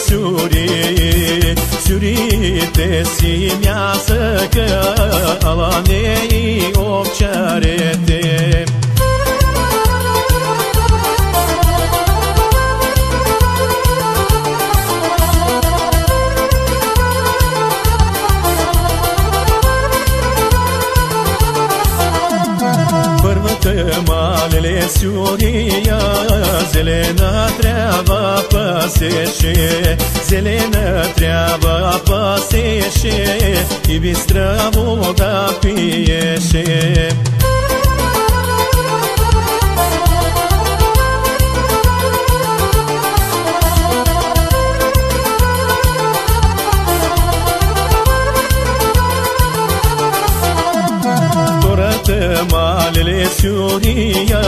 сюри, сюрите си мясъка, ала не и овчарете. Малеле сюрия, зелена трява пасеше, зелена трява пасеше и бистра вода пиеше. Малеле сюрия,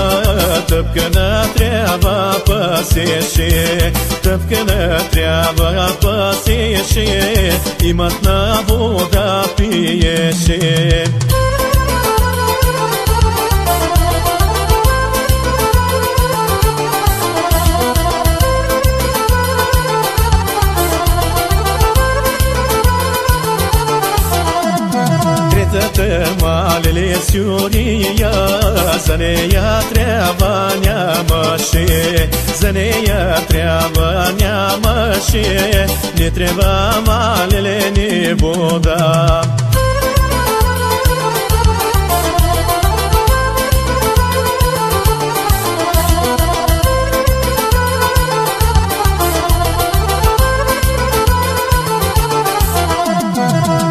тъпкана трява пасеше, тъпкана трява пасеше и мътна вода пиеше. Малеле сюрия, за нея трябва нямаше, за нея трябва нямаше, не трябва малеле ни вода.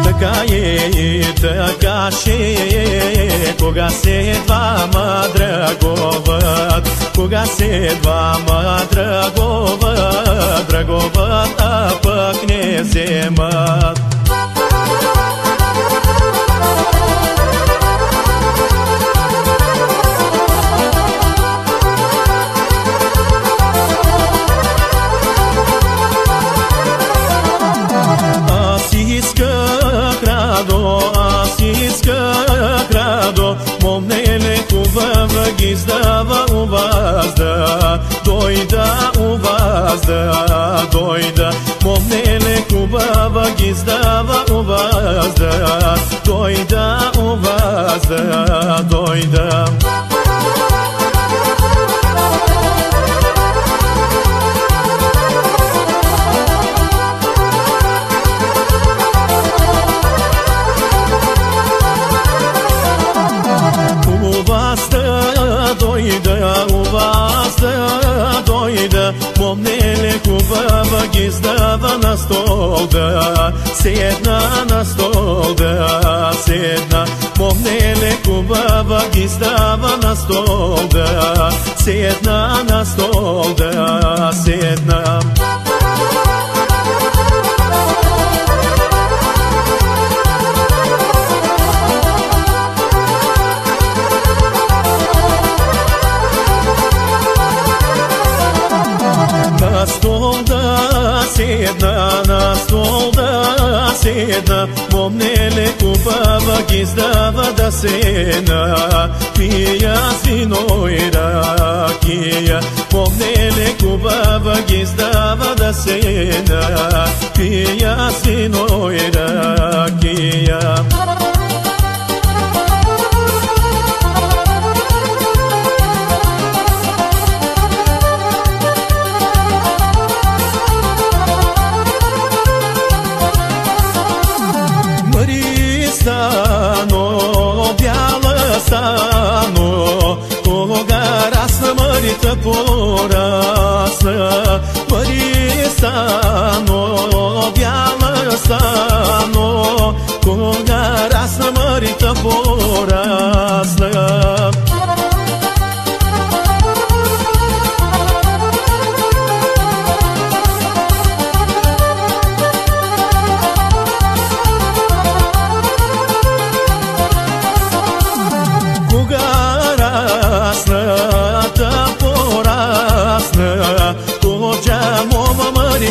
Така е и така ще е, кога се двама драгуват, кога се двама драгуват, драгуват, а пък не вземат. Аз исках радо, момнеле хубава ги издава у вас да дойда, у вас да дойда. Момнеле хубава ги издава у вас да дойда, у вас да дойда. У вас да дойда, момнеле хубава ги издава на стол да седна, на стол да седна. Момнеле хубава ги издава на стол да седна, на стол да седна. На стол да седна, на стол да седна, момнеле хубава ги издава да седна. Пия с вино и ракия, момнеле хубава ги издава да седна. Пия с вино и ракия. Стано, бяла стано, кога расна Марите порасна. Мари стано, бяла стано, кога расна Марите порасна.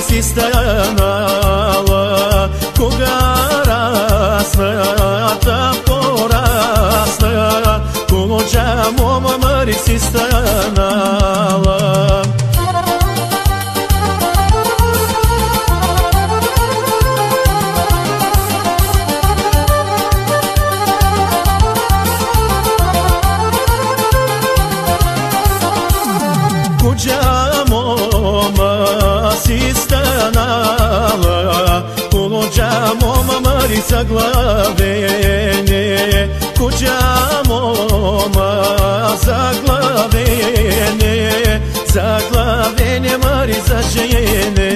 Си станала, кога расната порасна, кога мома Мари си станала. Kuđa moma si stanala, kuđa moma Marica glavene, kuđa moma za glavene Marica ženene.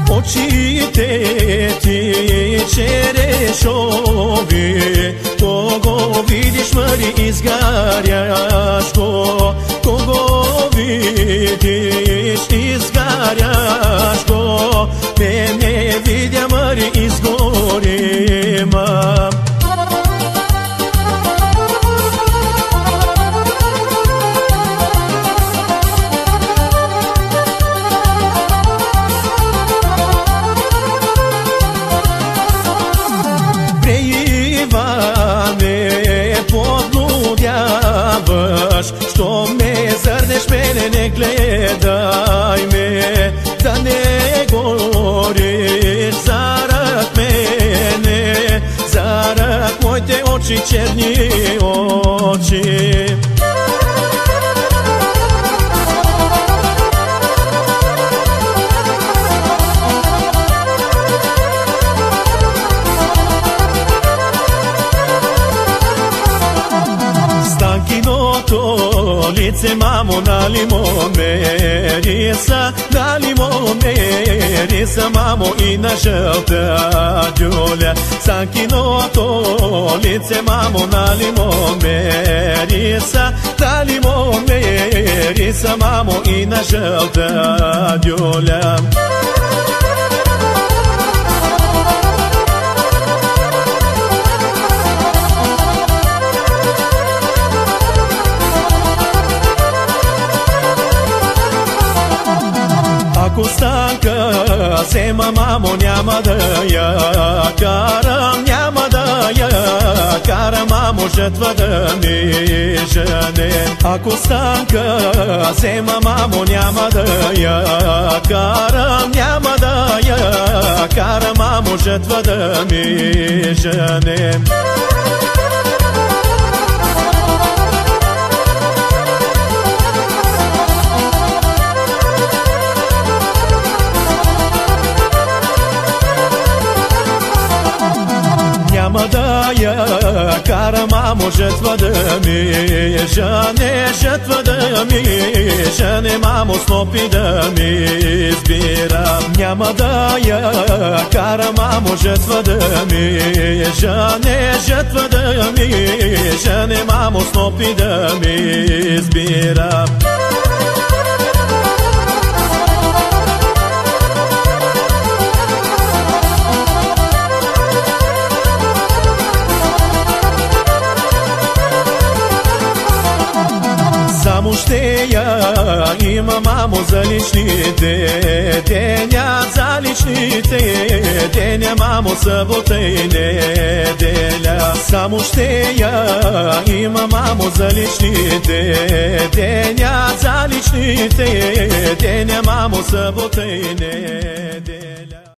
Očite ti čerešovi, kogo vidiš mari izgarjaš, kogo vidiš izgarjaš, mene vidja mari izgorima. Što me zrneš, mene ne gledaj me, da ne goriš zarad mene, zarad moj te oči, černi oči. Stankino to lice mamo na limonmerisa, na limonmerisa mamo i na želta đulja. Stankino to lice mamo na limonmerisa, na limonmerisa mamo i na želta đulja. Ако станка взема, мамо, няма да я карам, няма да я карам, мамо, жертва да ми жене. Ако станка взема, мамо, няма да я карам, няма да я карам, мамо, жертва да ми жене. Няма да я кара, мамо, жертва да ми жане, жертва да ми жане, мамо, снопи да ми избира. Няма да я кара, мамо, жертва да ми жане, жертва да ми жане, мамо, снопи да ми избира. Само ще я има, мамо, за личните деня, за личните деня, мамо, събота и неделя. Само ще я има, мамо, за личните деня, за личните деня, мамо, събота и неделя.